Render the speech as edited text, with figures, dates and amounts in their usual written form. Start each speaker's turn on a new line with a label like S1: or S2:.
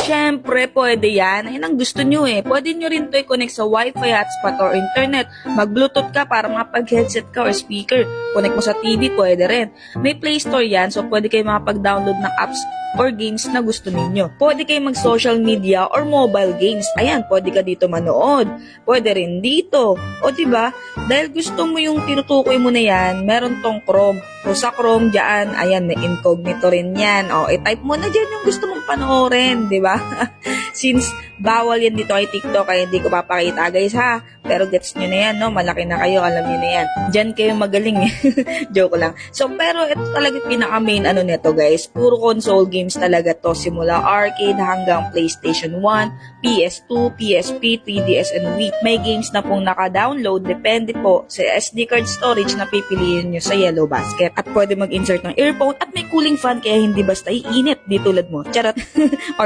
S1: Syempre, pwede yan. Ayun ang gusto nyo eh. Pwede nyo rin to i-connect sa Wi-Fi, hotspot, or internet. Mag-Bluetooth ka para makapag-headset ka or speaker. Connect mo sa TV, pwede rin. May Play Store yan, so pwede kayo makapag-download ng apps or games na gusto ninyo. Pwede kayo mag-social media or mobile games. Ayan, pwede ka dito manood. Pwede rin dito. O diba, dahil gusto mo yung tinutukoy mo na yan, meron tong Chrome. So sa Chrome dyan, ayan, may incognito rin yan. O, i-type mo na dyan yung gusto mong panoorin, diba? Since bawal yan dito kay TikTok, kaya hindi ko papakita guys ha. Pero gets nyo na yan, no? Malaki na kayo, alam nyo na yan. Diyan kayo magaling eh. Joke lang. So, pero ito talaga pinaka-main ano neto guys. Puro console games talaga to. Simula arcade hanggang PlayStation 1, PS2, PSP, 3DS, and Wii. May games na pong naka-download. Depende po sa SD card storage na pipiliin nyo sa Yellow Basket. At pwede mag-insert ng earphone at may cooling fan kaya hindi basta iinit. Di tulad mo. Charot. Or